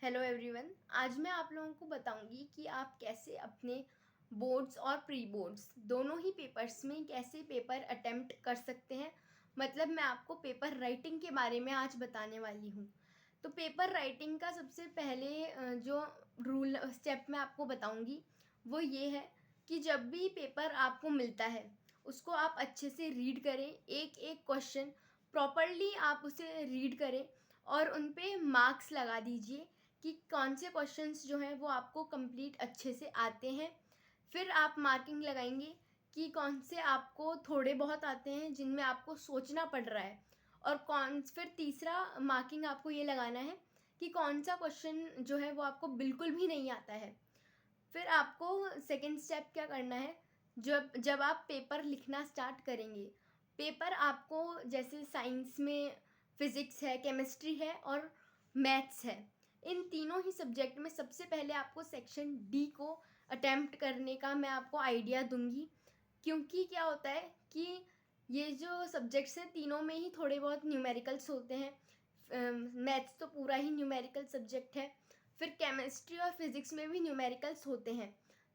Hello everyone. आज मैं आप लोगों को बताऊंगी कि आप कैसे अपने बोर्ड्स और प्री बोर्ड्स दोनों ही पेपर्स में कैसे पेपर अटेम्प्ट कर सकते हैं। मतलब मैं आपको पेपर राइटिंग के बारे में आज बताने वाली हूँ। तो पेपर राइटिंग का सबसे पहले जो रूल स्टेप मैं आपको बताऊंगी वो ये है कि जब भी पेपर आपको मिलता है उसको आप अच्छे से रीड करें, एक एक क्वेश्चन प्रॉपरली आप उसे रीड करें और उन पे मार्क्स लगा दीजिए कि कौन से क्वेश्चंस जो हैं वो आपको कंप्लीट अच्छे से आते हैं। फिर आप मार्किंग लगाएंगे कि कौन से आपको थोड़े बहुत आते हैं जिनमें आपको सोचना पड़ रहा है, और फिर तीसरा मार्किंग आपको ये लगाना है कि कौन सा क्वेश्चन जो है वो आपको बिल्कुल भी नहीं आता है। फिर आपको सेकेंड स्टेप क्या करना है, जब जब आप पेपर लिखना स्टार्ट करेंगे, पेपर आपको जैसे साइंस में फिज़िक्स है, केमिस्ट्री है और मैथ्स है, इन तीनों ही सब्जेक्ट में सबसे पहले आपको सेक्शन डी को अटेम्प्ट करने का मैं आपको आइडिया दूंगी। क्योंकि क्या होता है कि ये जो सब्जेक्ट्स हैं तीनों में ही थोड़े बहुत न्यूमेरिकल्स होते हैं। मैथ्स तो पूरा ही न्यूमेरिकल सब्जेक्ट है। फिर केमिस्ट्री और फिज़िक्स में भी न्यूमेरिकल्स होते हैं,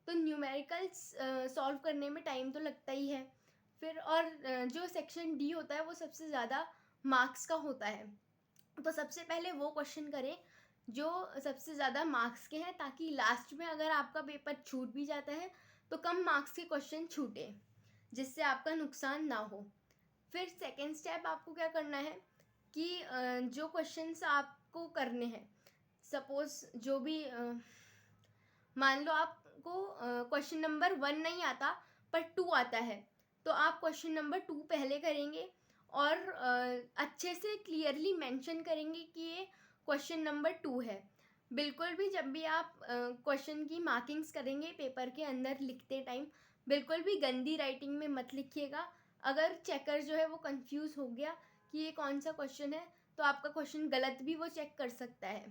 तो न्यूमेरिकल्स सॉल्व करने में टाइम तो लगता ही है। फिर और जो सेक्शन डी होता है वो सबसे ज़्यादा मार्क्स का होता है, तो सबसे पहले वो क्वेश्चन करें जो सबसे ज़्यादा मार्क्स के हैं, ताकि लास्ट में अगर आपका पेपर छूट भी जाता है तो कम मार्क्स के क्वेश्चन छूटे, जिससे आपका नुकसान ना हो। फिर सेकेंड स्टेप आपको क्या करना है कि जो क्वेश्चंस आपको करने हैं, सपोज जो भी मान लो आपको क्वेश्चन नंबर 1 नहीं आता पर 2 आता है, तो आप क्वेश्चन नंबर 2 पहले करेंगे और अच्छे से क्लियरली मेंशन करेंगे कि ये क्वेश्चन नंबर 2 है। बिल्कुल भी जब भी आप क्वेश्चन की मार्किंग्स करेंगे पेपर के अंदर लिखते टाइम, बिल्कुल भी गंदी राइटिंग में मत लिखिएगा। अगर चेकर जो है वो कंफ्यूज हो गया कि ये कौन सा क्वेश्चन है, तो आपका क्वेश्चन गलत भी वो चेक कर सकता है।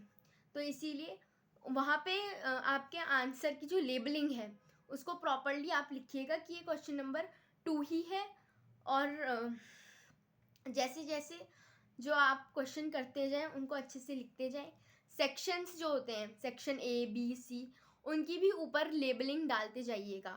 तो इसीलिए वहाँ पे आपके आंसर की जो लेबलिंग है उसको प्रॉपरली आप लिखिएगा कि ये क्वेश्चन नंबर 2 ही है। और जैसे जैसे जो आप क्वेश्चन करते जाएं उनको अच्छे से लिखते जाएं। सेक्शंस जो होते हैं, सेक्शन ए बी सी, उनकी भी ऊपर लेबलिंग डालते जाइएगा।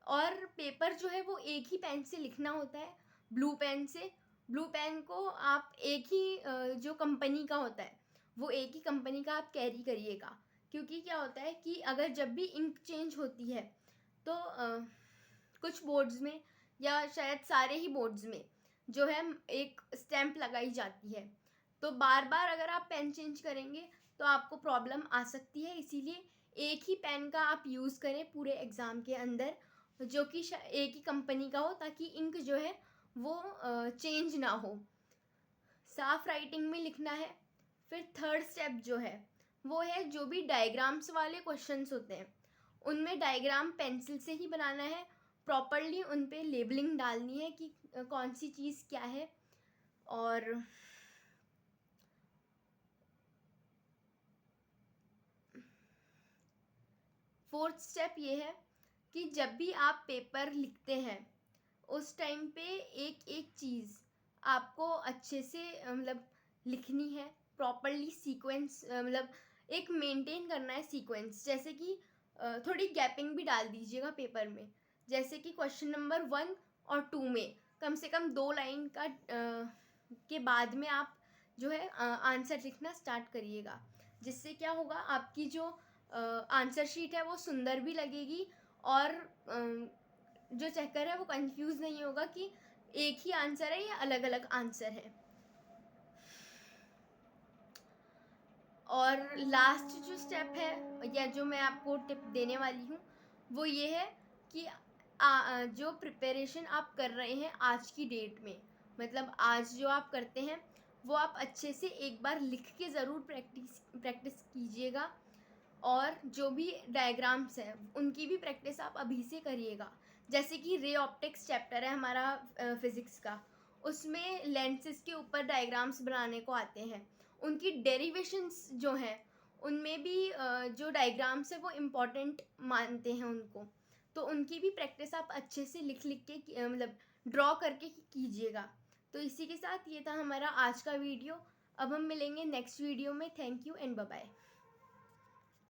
और पेपर जो है वो एक ही पेन से लिखना होता है, ब्लू पेन से। ब्लू पेन को आप एक ही जो कंपनी का होता है वो एक ही कंपनी का आप कैरी करिएगा। क्योंकि क्या होता है कि अगर जब भी इंक चेंज होती है तो कुछ बोर्ड्स में या शायद सारे ही बोर्ड्स में जो है एक स्टैम्प लगाई जाती है, तो बार बार अगर आप पेन चेंज करेंगे तो आपको प्रॉब्लम आ सकती है। इसीलिए एक ही पेन का आप यूज़ करें पूरे एग्ज़ाम के अंदर, जो कि एक ही कंपनी का हो, ताकि इंक जो है वो चेंज ना हो, साफ राइटिंग में लिखना है। फिर थर्ड स्टेप जो है वो है जो भी डायग्राम्स वाले क्वेश्चंस होते हैं उनमें डायग्राम पेंसिल से ही बनाना है, प्रॉपरली उन पे लेबलिंग डालनी है कि कौन सी चीज़ क्या है। और फोर्थ स्टेप ये है कि जब भी आप पेपर लिखते हैं उस टाइम पे एक एक चीज़ आपको अच्छे से मतलब लिखनी है, प्रॉपरली सीक्वेंस मतलब एक मेंटेन करना है सीक्वेंस। जैसे कि थोड़ी गैपिंग भी डाल दीजिएगा पेपर में, जैसे कि क्वेश्चन नंबर 1 और 2 में कम से कम 2 लाइन का के बाद में आप जो है आंसर लिखना स्टार्ट करिएगा। जिससे क्या होगा, आपकी जो आंसर शीट है वो सुंदर भी लगेगी और जो चेकर है वो कंफ्यूज नहीं होगा कि एक ही आंसर है या अलग अलग आंसर है। और लास्ट जो स्टेप है या जो मैं आपको टिप देने वाली हूँ वो ये है कि जो प्रिपरेशन आप कर रहे हैं आज की डेट में, मतलब आज जो आप करते हैं वो आप अच्छे से एक बार लिख के ज़रूर प्रैक्टिस कीजिएगा। और जो भी डायग्राम्स हैं उनकी भी प्रैक्टिस आप अभी से करिएगा। जैसे कि रे ऑप्टिक्स चैप्टर है हमारा फिज़िक्स का, उसमें लेंसेज के ऊपर डायग्राम्स बनाने को आते हैं। उनकी डेरिवेशंस जो हैं उनमें भी जो डायग्राम्स है वो इम्पॉर्टेंट मानते हैं उनको, तो उनकी भी प्रैक्टिस आप अच्छे से लिख लिख के मतलब ड्रॉ करके कीजिएगा। तो इसी के साथ ये था हमारा आज का वीडियो। अब हम मिलेंगे नेक्स्ट वीडियो में। Thank you and bye bye.